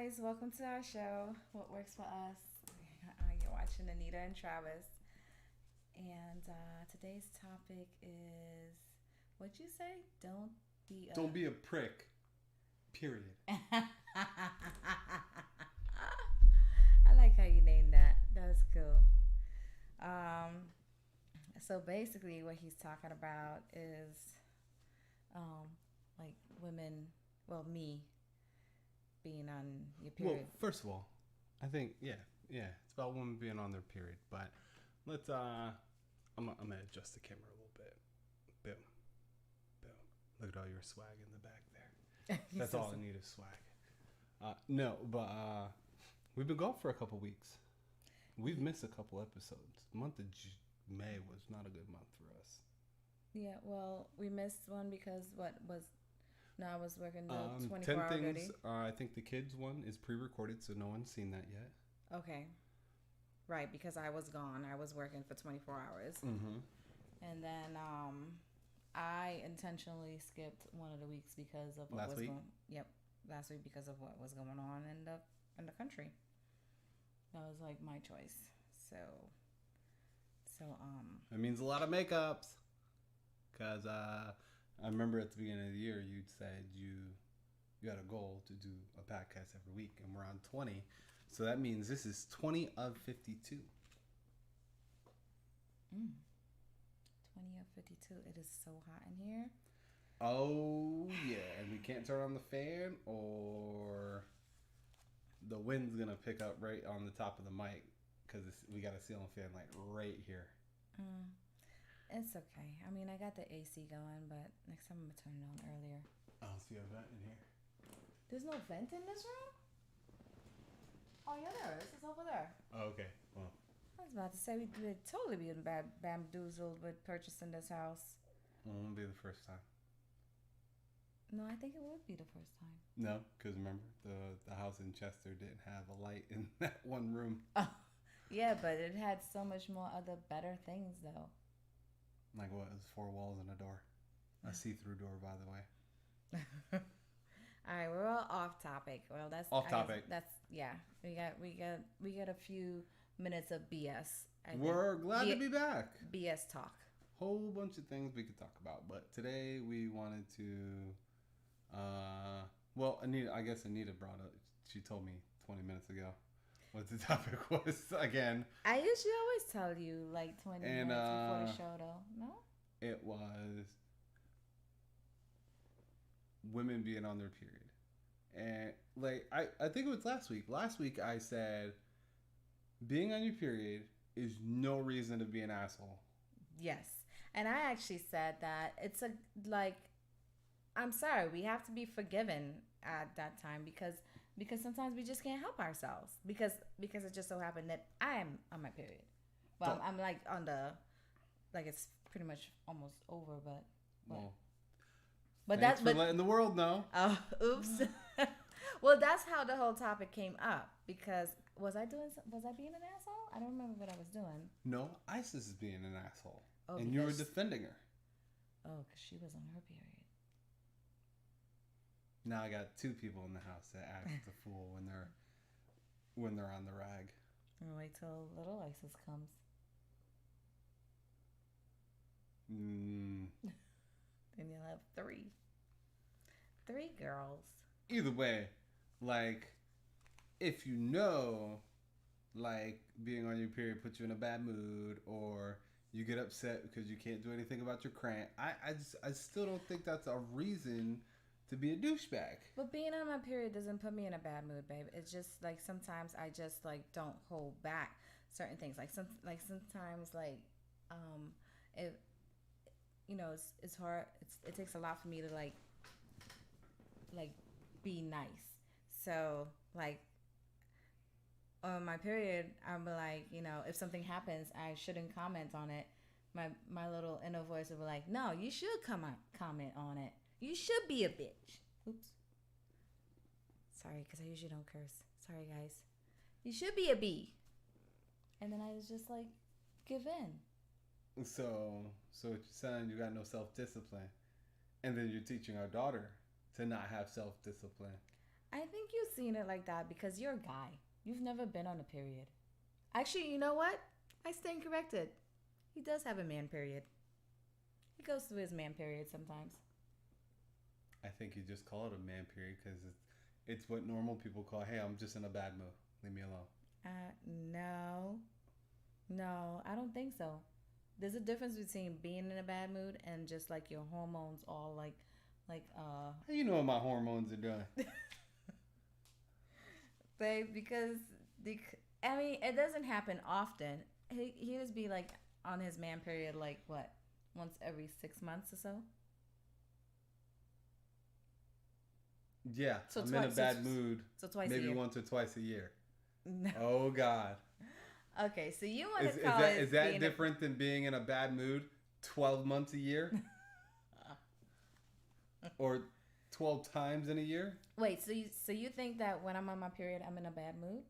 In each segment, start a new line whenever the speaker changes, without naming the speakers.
guys, welcome to our show, What Works for Us. You're watching Anita and Travis. And today's topic is what'd you say? Don't be a.
Don't be a prick. Period.
I like how you named that. That's cool. Um, so basically, what he's talking about is um, like women, well, me being on your
Well,
period.
first of all, I think it's about women being on their period. But let's I'm gonna adjust the camera a little bit. Boom, boom. Look at all your swag in the back there. That's all I need is swag. No, but we've been gone for a couple weeks. We've missed a couple episodes. The month of May was not a good month for us.
Yeah, well, we missed one because what was. No, I was working the
10
24-hour
things.
duty.
I think the kids one is pre-recorded, so no one's seen that yet.
Okay. Right, because I was gone. I was working for 24 hours.
Mm-hmm.
And then I intentionally skipped one of the weeks because of what
Last
was
week?
last week because of what was going on in the country. That was like my choice. So
It means a lot of makeups. Because I remember at the beginning of the year, you'd said you had a goal to do a podcast every week, and we're on 20. So that means this is 20 of 52.
20 of 52. It is so hot in here.
Oh, yeah. And we can't turn on the fan, or the wind's going to pick up right on the top of the mic, because we got a ceiling fan like right here.
It's okay. I mean, I got the AC going, but next time I'm going to turn it on earlier.
Oh, so you have that in here?
There's no vent in this room? Oh, yeah, there is. It's over there.
Oh, okay. Well,
I was about to say we'd totally be bamboozled with purchasing this house.
it won't be the first time.
No, I think it would be the first time.
No, because remember, the house in Chester didn't have a light in that one room.
Oh, yeah, but it had so much more other better things, though.
Like what? It was 4 walls and a door. A see-through door, by the way.
All right, we're all off topic. Well, that's
Off topic.
That's yeah. We got a few minutes of BS.
We're glad to be back.
BS talk.
Whole bunch of things we could talk about, but today we wanted to. Well, Anita. I guess Anita brought up. She told me 20 minutes ago what the topic was again.
I usually always tell you like 20 minutes before the show, though. No?
It was women being on their period. And like I think it was last week. Last week I said being on your period is no reason to be an asshole.
Yes. And I actually said that it's a like I'm sorry, we have to be forgiven at that time because sometimes we just can't help ourselves because it just so happened that I'm on my period. Well, I'm like on the like it's pretty much almost over, but
well,
but
thanks for letting the world know.
Oh, oops. Well, that's how the whole topic came up because was I being an asshole? I don't remember what I was doing.
No, Isis is being an asshole,
oh,
and you were defending her.
Oh, because she was on her period.
Now I got 2 people in the house that act a fool when they're on the rag.
I'll wait till little Isis comes. Then you'll have 3 girls.
Either way, like if you know, like being on your period puts you in a bad mood, or you get upset because you can't do anything about your cramp. I still don't think that's a reason to be a douchebag.
But being on my period doesn't put me in a bad mood, babe. It's just like sometimes I just like don't hold back certain things. Like sometimes like it it's hard. It takes a lot for me to like be nice. So like on my period, I'm like, if something happens, I shouldn't comment on it. My little inner voice will be like, no, you should comment on it. You should be a bitch. Oops. Sorry, because I usually don't curse. Sorry, guys. You should be a B. And then I was just like, give in.
So what you're saying, you got no self-discipline, and then you're teaching our daughter to not have self-discipline.
I think you've seen it like that because you're a guy. You've never been on a period. Actually, you know what? I stand corrected. He does have a man period. He goes through his man period sometimes.
I think you just call it a man period because it's what normal people call, hey, I'm just in a bad mood. Leave me alone.
No. No, I don't think so. There's a difference between being in a bad mood and just like your hormones all
How you know what my hormones are doing?
babe, because I mean, it doesn't happen often. He would be like on his man period like what? Once every 6 months or so?
Yeah,
So
I'm in a bad mood.
So twice a
maybe
year.
once or twice a year.
No.
Oh God.
Okay, so you want to call it
is that different than being in a bad mood 12 months a year? Or 12 times in a year?
Wait, so you think that when I'm on my period, I'm in a bad mood?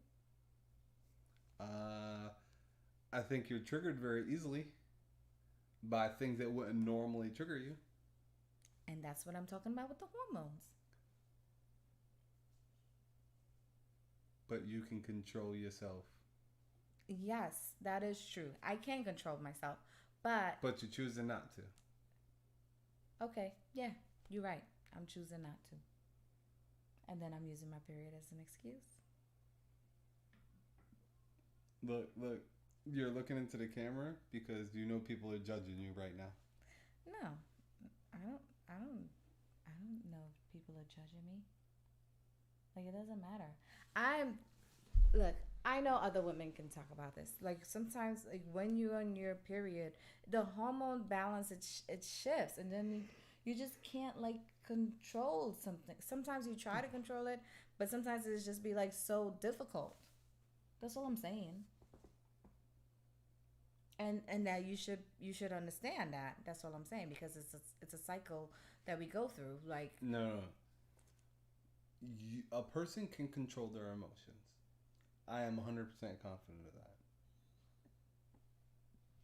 I think you're triggered very easily by things that wouldn't normally trigger you.
And that's what I'm talking about with the hormones.
But you can control yourself.
Yes, that is true. I can control myself, but
you're choosing not to.
okay, yeah, you're right. I'm choosing not to. And then I'm using my period as an excuse.
Look, you're looking into the camera because you know people are judging you right now.
No, I don't know if people are judging me. Like, it doesn't matter. Look, I know other women can talk about this. Like, sometimes, like, when you're on your period, the hormone balance, it shifts. And then you just can't, like, control something. Sometimes you try to control it, but sometimes it's just be, like, so difficult. That's all I'm saying. And that you should understand that. That's all I'm saying, because it's a cycle that we go through. Like,
no. A person can control their emotions. I am 100% confident of that.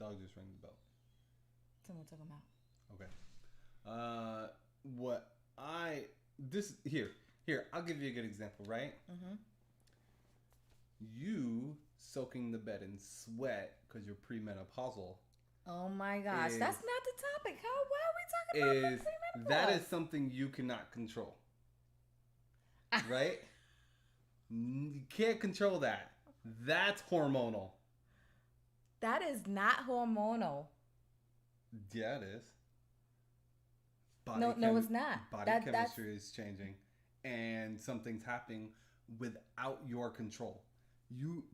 Dog just rang the bell.
Someone took him out.
Okay. I'll give you a good example, right?
Mm-hmm.
You soaking the bed in sweat because you're premenopausal.
Oh my gosh, that's not the topic. Why are we talking about premenopause?
That is something you cannot control. Right? You can't control that. That's hormonal.
That is not hormonal.
Yeah, it is.
No, it's not.
Body chemistry is changing, and something's happening without your control.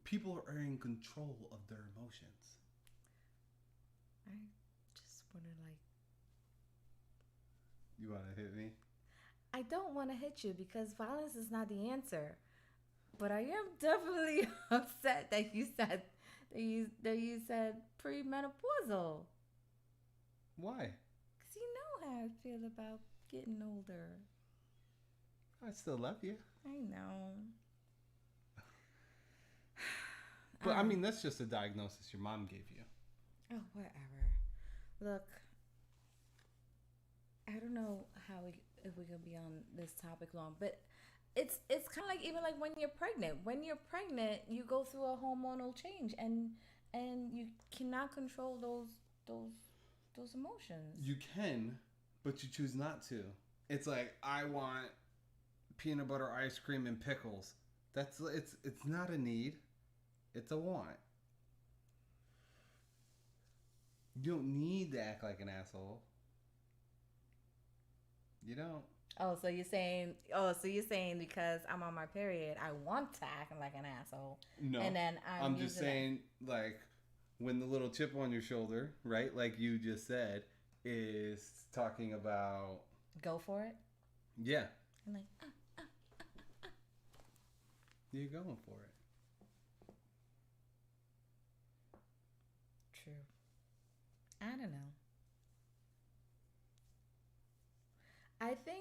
People are in control of their emotions.
I just want to
You want to hit me?
I don't want to hit you because violence is not the answer. But I am definitely upset that you said premenopausal.
Why?
Because you know how I feel about getting older.
I still love you.
I know.
But I mean, that's just a diagnosis your mom gave you.
Oh, whatever. Look, I don't know if we could be on this topic long, but it's kind of like even like when you're pregnant. When you're pregnant, you go through a hormonal change, and you cannot control those emotions.
You can, but you choose not to. It's like, I want peanut butter ice cream and pickles. It's not a need. It's a want. You don't need to act like an asshole. You don't.
So you're saying because I'm on my period, I want to act like an asshole.
No.
And then
I'm just saying, like, when the little chip on your shoulder, right, like you just said, is talking about
go for it.
Yeah.
I'm like,
You're going for it.
True. I don't know. I think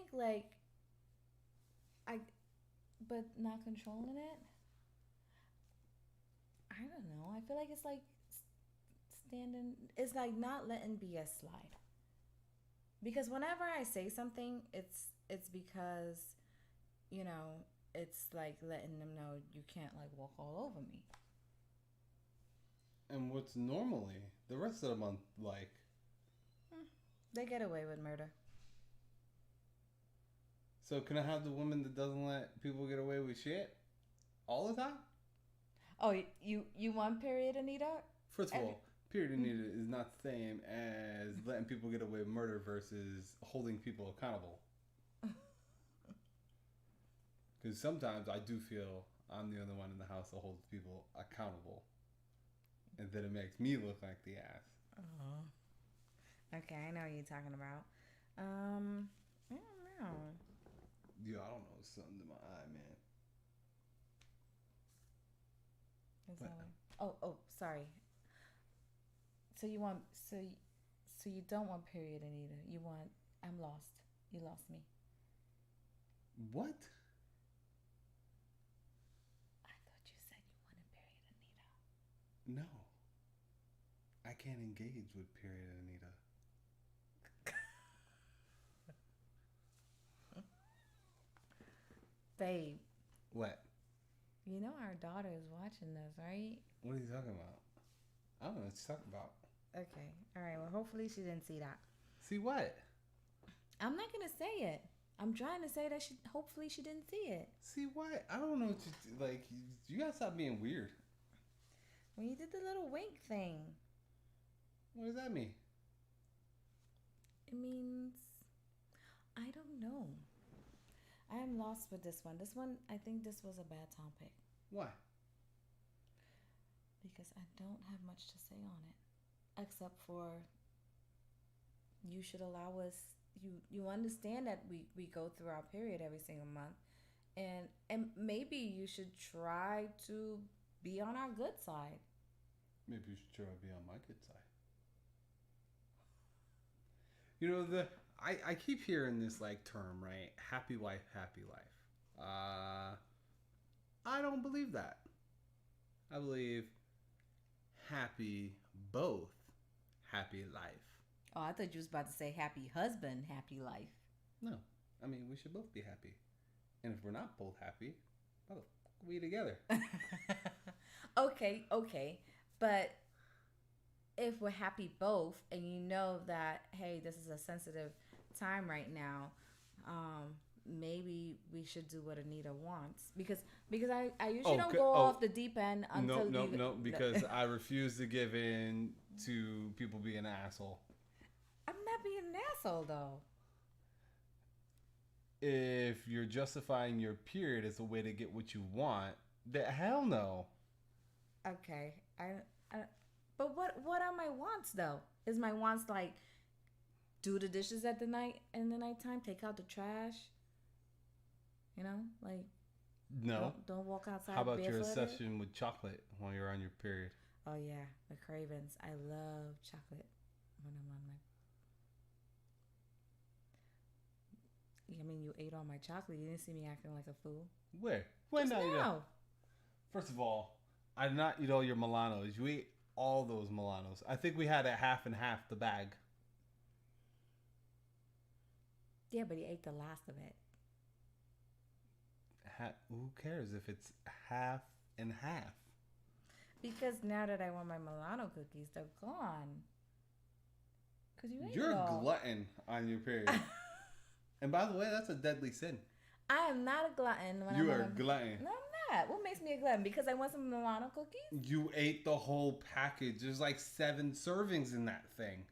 but not controlling it. I don't know. I feel like it's like standing. It's like not letting BS slide. Because whenever I say something, it's because, it's like letting them know you can't like walk all over me.
And what's normally the rest of the month like?
They get away with murder.
So can I have the woman that doesn't let people get away with shit all the time?
Oh, you want period, Anita?
First of all, period Anita is not the same as letting people get away with murder versus holding people accountable. Because sometimes I do feel I'm the only one in the house that holds people accountable. And then it makes me look like the ass.
Oh. Okay, I know what you're talking about. I don't know.
Yo, I don't know. Something in my eye, man.
Oh, sorry. So you want so you don't want period, Anita. You want I'm lost. You lost me.
What?
I thought you said you wanted period, Anita.
No. I can't engage with period Anita.
Babe.
What?
You know our daughter is watching this, right?
What are you talking about? I don't know what you're talking about.
Okay. All right. Well, hopefully she didn't see that.
See what?
I'm not going to say it. I'm trying to say that hopefully she didn't see it.
See what? I don't know what you... Like, you gotta stop being weird.
When you did the little wink thing.
What does that mean?
It means... I don't know. I am lost with this one. This one, I think this was a bad topic.
Why?
Because I don't have much to say on it. Except for you should allow us, you understand that we go through our period every single month. And maybe you should try to be on our good side.
Maybe you should try to be on my good side. You know, I keep hearing this like term, right? Happy wife, happy life. I don't believe that. I believe happy both, happy life.
Oh, I thought you was about to say happy husband, happy life.
No, I mean we should both be happy. And if we're not both happy, why the fuck are we together?
Okay. But if we're happy both and you know that, hey, this is a sensitive time right now, maybe we should do what Anita wants. Because I usually don't go off the deep end until
No, because I refuse to give in to people being an asshole.
I'm not being an asshole, though.
If you're justifying your period as a way to get what you want, the hell no.
Okay, but what are my wants though? Is my wants like do the dishes at the nighttime, take out the trash? You know, like
no.
Don't walk outside.
How about your
barefooted?
obsession with chocolate while you're on your period?
Oh yeah, the cravings. I love chocolate when I'm on my. I mean, you ate all my chocolate. You didn't see me acting like a fool.
Where? When
Just now.
First of all, I did not eat all your Milanos. You ate all those Milanos. I think we had a half and half the bag.
Yeah, but he ate the last of it.
Who cares if it's half and half?
Because now that I want my Milano cookies, they're gone. Cause you ate
You're
it
a
all.
glutton on your period. And by the way, that's a deadly sin.
I am not a glutton. When
You
I'm
are a glutton.
No, I'm not. What makes me a glutton? Because I want some Milano cookies?
You ate the whole package. There's like 7 servings in that thing.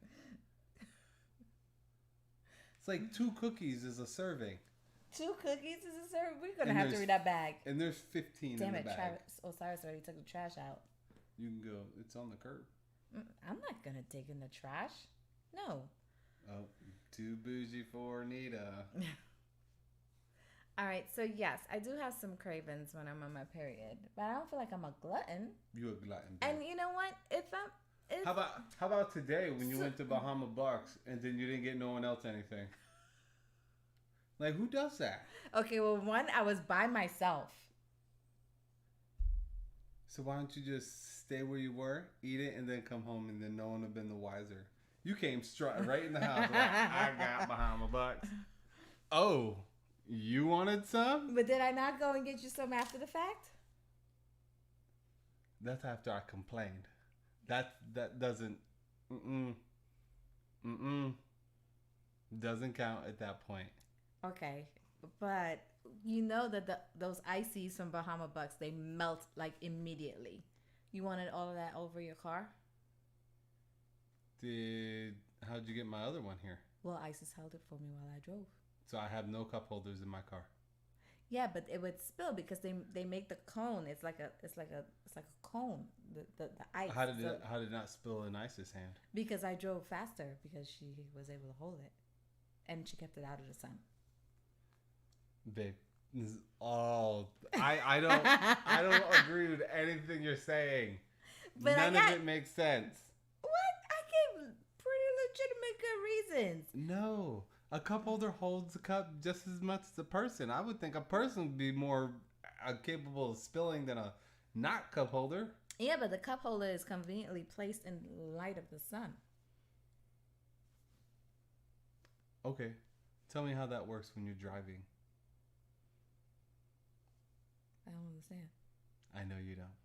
It's like 2 cookies is a serving.
2 cookies is a serving? We're going to have to read that bag.
And there's 15 in the bag.
Damn it, Osiris already took the trash out.
You can go. It's on the curb.
I'm not going to dig in the trash. No.
Oh, too bougie for Anita.
All right, so yes, I do have some cravings when I'm on my period, but I don't feel like I'm a glutton.
You a glutton. Babe.
And you know what?
How about today when you went to Bahama Bucks and then you didn't get no one else anything? Like, who does that?
Okay, well, one, I was by myself.
So why don't you just stay where you were, eat it, and then come home, and then no one would have been the wiser? You came strutting right in the house like, I got Bahama Bucks. Oh, You wanted some?
But did I not go and get you some after the fact?
That's after I complained. That doesn't. Mm-mm. Mm-mm. Doesn't count at that point.
Okay, but you know that those ices from Bahama Bucks, they melt like immediately. You wanted all of that over your car?
How'd you get my other one here?
Well, ISIS held it for me while I drove.
So I have no cup holders in my car.
Yeah, but it would spill because they make the cone. It's like a cone. The ice.
How did it not spill in Isis' hand?
Because I drove faster because she was able to hold it, and she kept it out of the sun.
Babe, this is all I don't agree with anything you're saying.
But
None of it makes sense.
What? I gave pretty legitimate good reasons.
No. A cup holder holds a cup just as much as a person. I would think a person would be more capable of spilling than a not cup holder.
Yeah, but the cup holder is conveniently placed in light of the sun.
Okay. Tell me how that works when you're driving.
I don't understand.
I know you don't.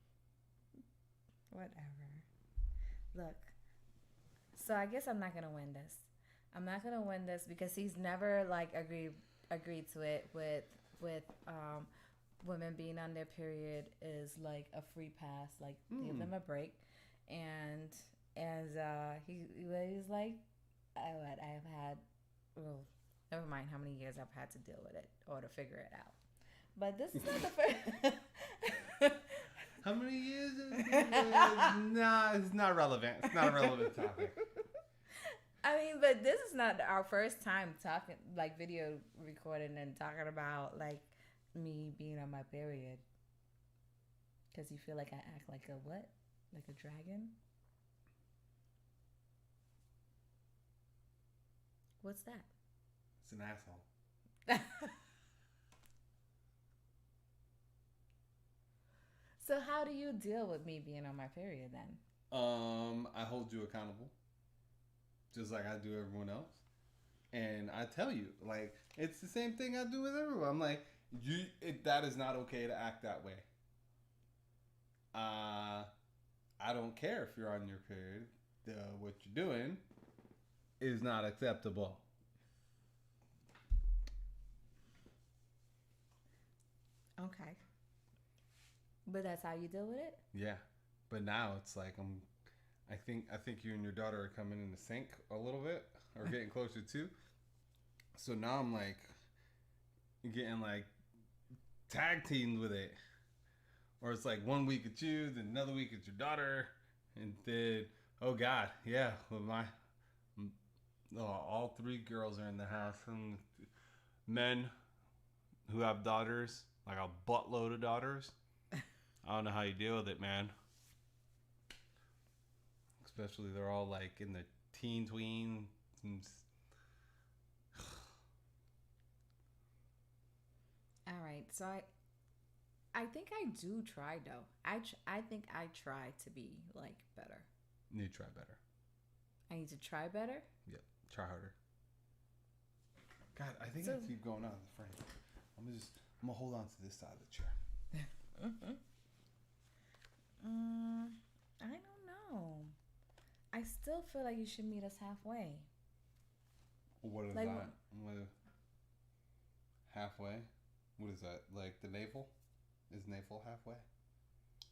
Whatever. Look. So I guess I'm not going to win this. I'm not gonna win this because he's never like agreed to it with women being on their period is like a free pass, like give them a break, and he's like, I have had, well, never mind how many years I've had to deal with it or to figure it out, but this is not the first.
How many years? Nah, it's not relevant. It's not a relevant topic.
I mean, but this is not our first time talking, like video recording and talking about like me being on my period. Because you feel like I act like a what? Like a dragon? What's that?
It's an asshole.
So how do you deal with me being on my period then?
I hold you accountable. Just like I do everyone else. And I tell you, like, it's the same thing I do with everyone. I'm like, that is not okay to act that way. I don't care if you're on your period. What you're doing is not acceptable.
Okay. But that's how you deal with it?
Yeah. But now it's like I think you and your daughter are coming in the sync a little bit, or getting closer too. So now I'm like getting like tag teamed with it, or it's like 1 week it's you, then another week it's your daughter, and then oh god, yeah, with all three girls are in the house, and men who have daughters, like a buttload of daughters. I don't know how you deal with it, man. Especially they're all like in the tween.
All right. So I think I do try though. I think I try to be like better.
You need to try better.
I need to try better?
Yep. Try harder. God, I think I keep going out of the frame. I'm gonna hold on to this side of the chair.
I don't know. I still feel like you should meet us halfway.
What is
like,
that? Halfway? What is that? Like the navel? Is navel halfway?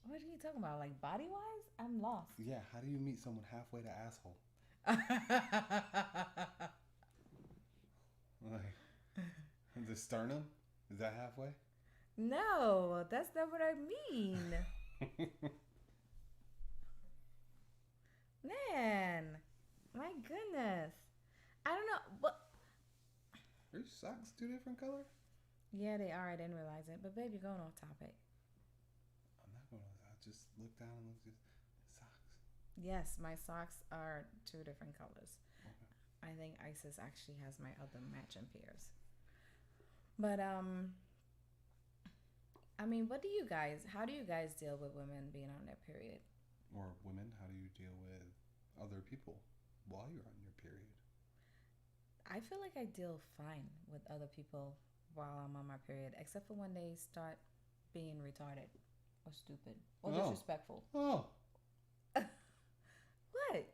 What are you talking about? Like body wise? I'm lost.
Yeah, how do you meet someone halfway to asshole? Like the sternum? Is that halfway?
No, that's not what I mean. Man, my goodness. I don't know. But
Are your socks two different color?
yeah, they are. I didn't realize it. But babe, you're going off topic.
I'm not going to. I just look down and look at socks.
Yes, my socks are two different colors.
Okay.
I think Isis actually has my other matching pairs. But I mean, how do you guys deal with women being on their period?
Or women, how do you deal with other people while you're on your period?
I feel like I deal fine with other people while I'm on my period, except for when they start being retarded or stupid or
Oh.
disrespectful.
Oh.
What?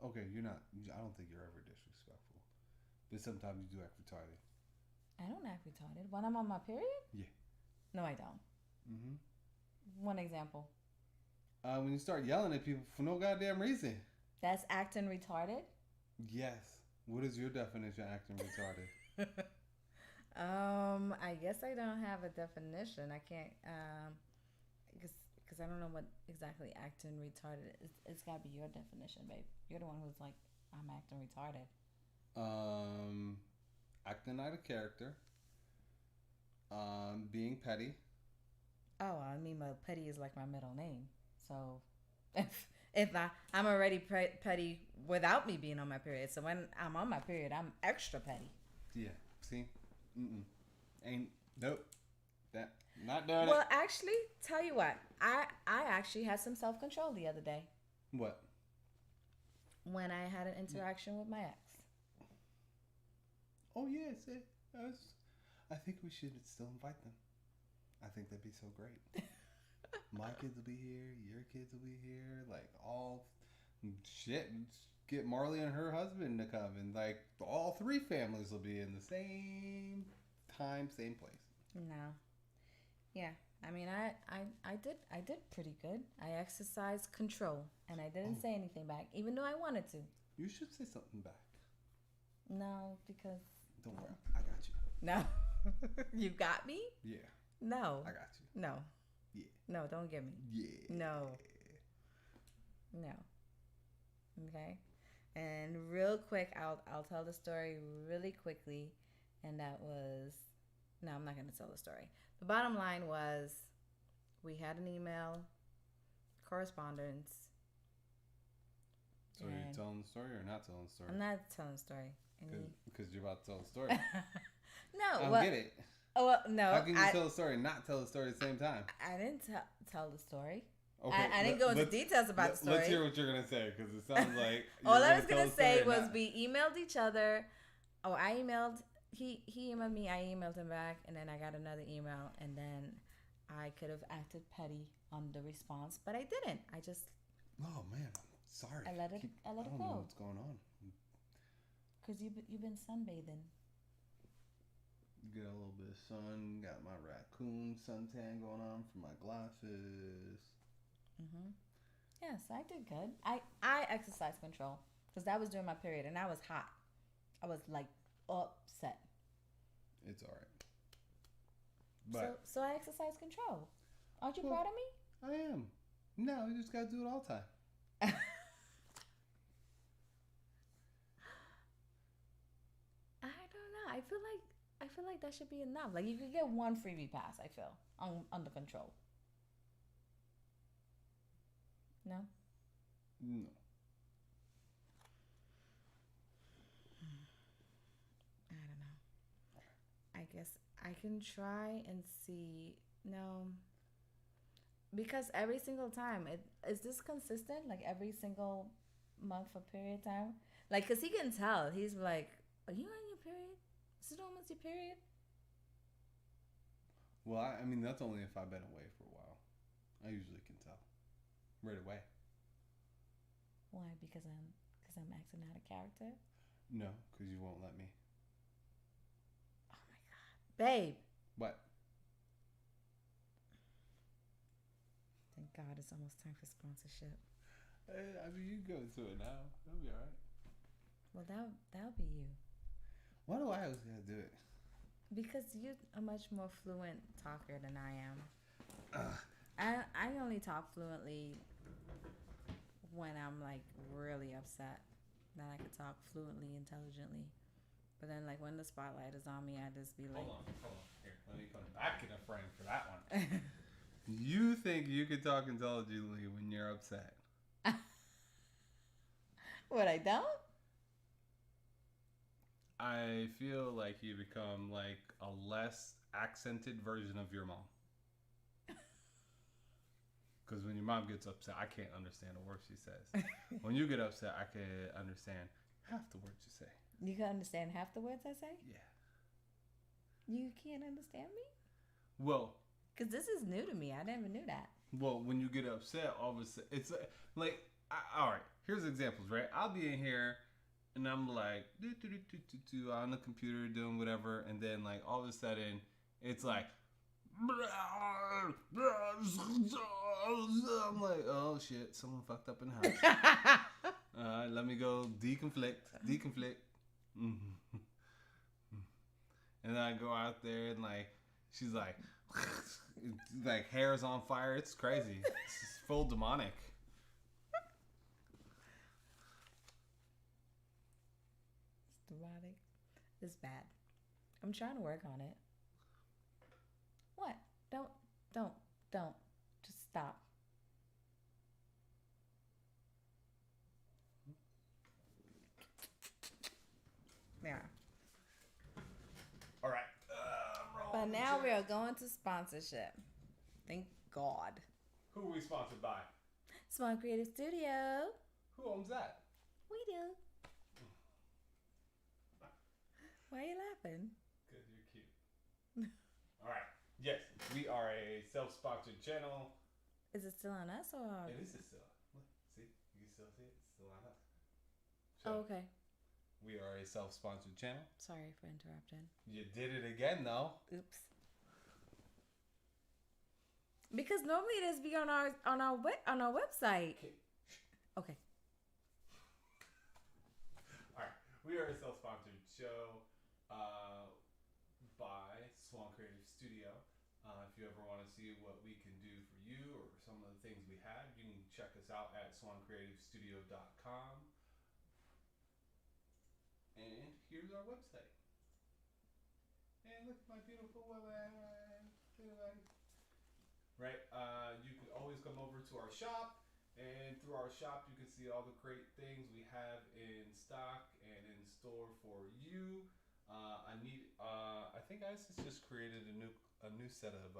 Okay, you're not. I don't think you're ever disrespectful, but sometimes you do act retarded.
I don't act retarded when I'm on my period.
Yeah.
No, I don't.
Mm-hmm.
One example.
When you start yelling at people for no goddamn reason.
That's acting retarded.
Yes. What is your definition of acting retarded?
I guess I don't have a definition. I can't. Because I don't know what exactly acting retarded is. It's got to be your definition, babe. You're the one who's like, I'm acting retarded.
Acting out of character. Being petty.
Oh, I mean, my petty is like my middle name. So, if I'm already petty without me being on my period. So when I'm on my period, I'm extra petty.
Yeah. See? Ain't nope. That not doing
Well,
it.
actually, tell you what, I actually had some self control the other day
What?
when I had an interaction with my ex.
Oh yeah, see, I think we should still invite them. I think that'd be so great. My kids will be here. Your kids will be here. Like all shit. Get Marley and her husband to come, and like all three families will be in the same time, same place.
No. Yeah. I mean, I did pretty good. I exercised control, and I didn't say anything back, even though I wanted to.
You should say something back.
No, because
Don't worry, I got you.
no, you got me.
Yeah,
No,
I got you.
no,
Yeah,
no, don't get me.
yeah.
No. Okay. And real quick, I'll tell the story really quickly, and that was no, I'm not going to tell the story. The bottom line was we had an email correspondence.
So are you telling the story or not telling the story?
I'm not telling the story.
Because you're about to tell the story.
No,
I don't get it.
Oh well, no.
How can you tell the story and not tell the story at the same time?
I didn't tell the story.
Okay,
I didn't go into details about the story.
Let's hear what you're gonna say because it sounds like
all I was gonna say was we emailed each other. Oh, I emailed. He emailed me. I emailed him back, and then I got another email, and then I could have acted petty on the response, but I didn't. I just.
Oh man, I'm sorry.
I let it
I don't
go.
know what's going on.
Cause you've been sunbathing.
Get a little bit of sun. Got my raccoon suntan going on from my glasses.
Yes, I did good. I exercise control because that was during my period and I was hot. I was like upset.
It's all right. But
so I exercise control. Aren't you proud of me?
I am. No, you just gotta do it all the time.
I don't know. I feel like that should be enough. Like you could get one freebie pass. I feel under control. No.
No.
I don't know. I guess I can try and see. No. Because every single time, is this consistent? Like every single month for period time? Like, cause he can tell. He's like, "Are you on your period? Is it almost your period?"
Well, I mean that's only if I've been away for a while. I usually can tell right away.
Why? Because I'm acting out of character.
No, because you won't let me.
Oh my god, babe.
What?
Thank God it's almost time for sponsorship.
I mean, you go into it now. That'll be all right.
Well, that'll be you.
Why do I always gotta do it?
Because you're a much more fluent talker than I am. I only talk fluently when I'm like really upset. Then I could talk fluently, intelligently. But then like when the spotlight is on me, I just be like,
Hold on. Here, let me put back in a frame for that one. You think you can talk intelligently when you're upset?
What, I don't?
I feel like you become like a less accented version of your mom. Because when your mom gets upset, I can't understand a word she says. When you get upset, I can understand half the words you say.
You can understand half the words I say?
Yeah.
You can't understand me?
Well,
Because this is new to me. I never knew that.
when you get upset, all of a sudden, it's like all right. Here's examples, right? I'll be in here, and I'm like, on the computer doing whatever, and then like all of a sudden, it's like, I'm like, oh shit, someone fucked up in the house. Let me go deconflict. And then I go out there and like, she's like, like hair's on fire. It's crazy. It's full demonic.
It's demonic. It's bad. I'm trying to work on it. What? Don't. Just stop. Yeah.
All right.
But now we are going to sponsorship. Thank God.
Who are we sponsored by?
Swan Creative Studio.
Who owns that?
We do. Why are you laughing?
Because you're cute. All right. Yes, we are a self-sponsored channel.
Is it still on us or?
It is still. Look, see, you can still see it. It's still on us. So,
Oh, okay.
we are a self-sponsored channel.
Sorry for interrupting.
You did it again, though.
Oops. Because normally it is be on our website. Okay.
All right. We are a self-sponsored show by Swan Creative Studio. If you ever want to see what we can do for you or some of the things we have, you can check us out at swancreativestudio.com. And here's our website. And look at my beautiful woman. Right? You can always come over to our shop. And through our shop, you can see all the great things we have in stock and in store for you. I think Isis just created a new set of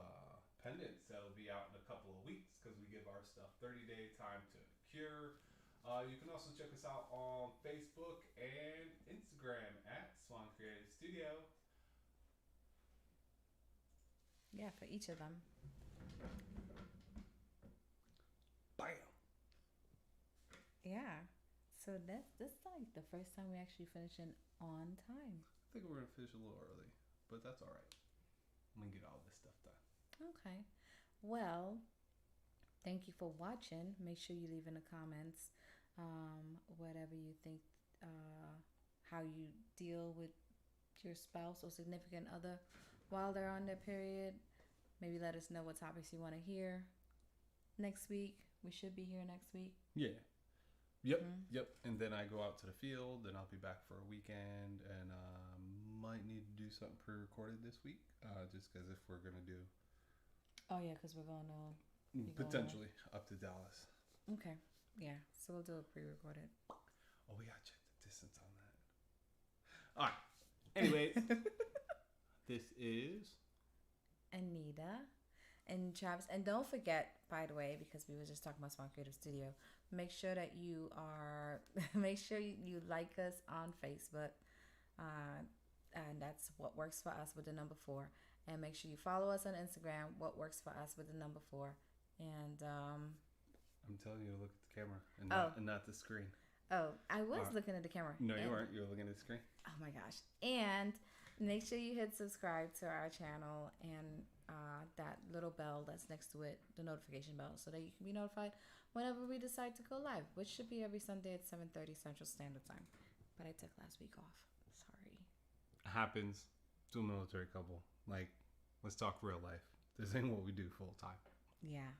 pendants that'll be out in a couple of weeks because we give our stuff 30-day time to cure. You can also check us out on Facebook and Instagram at Swan Creative Studio.
Yeah, for each of them.
Bam.
Yeah. So this is like the first time we actually finishing on time.
I think we're gonna finish a little early, but that's all right. I'm gonna get all this stuff done.
Okay. Well, thank you for watching. Make sure you leave in the comments whatever you think, how you deal with your spouse or significant other while they're on their period. Maybe let us know what topics you want to hear next week. We should be here next week.
Yeah. Yep. And then I go out to the field, and I'll be back for a weekend, and might need to do something pre-recorded this week, just because if we're gonna do.
Oh yeah, because we're going to.
Potentially up to Dallas.
Okay. Yeah. So we'll do a pre-recorded.
Oh, we gotta check the distance on that. All right. Anyways, this is
Anita and Travis. And don't forget, by the way, because we were just talking about Swan Creative Studio, make sure that you like us on Facebook. And that's what works for us with the number 4. And make sure you follow us on Instagram, what works for us with the number 4. And
I'm telling you to look at the camera and not the screen.
Oh, I was looking at the camera.
No, you weren't. You were looking at the screen.
Oh my gosh. And make sure you hit subscribe to our channel and that little bell that's next to it, the notification bell, so that you can be notified whenever we decide to go live, which should be every Sunday at 7:30 Central Standard Time. But I took last week off. Sorry.
Happens to a military couple. Like, let's talk real life. This ain't what we do full time.
Yeah.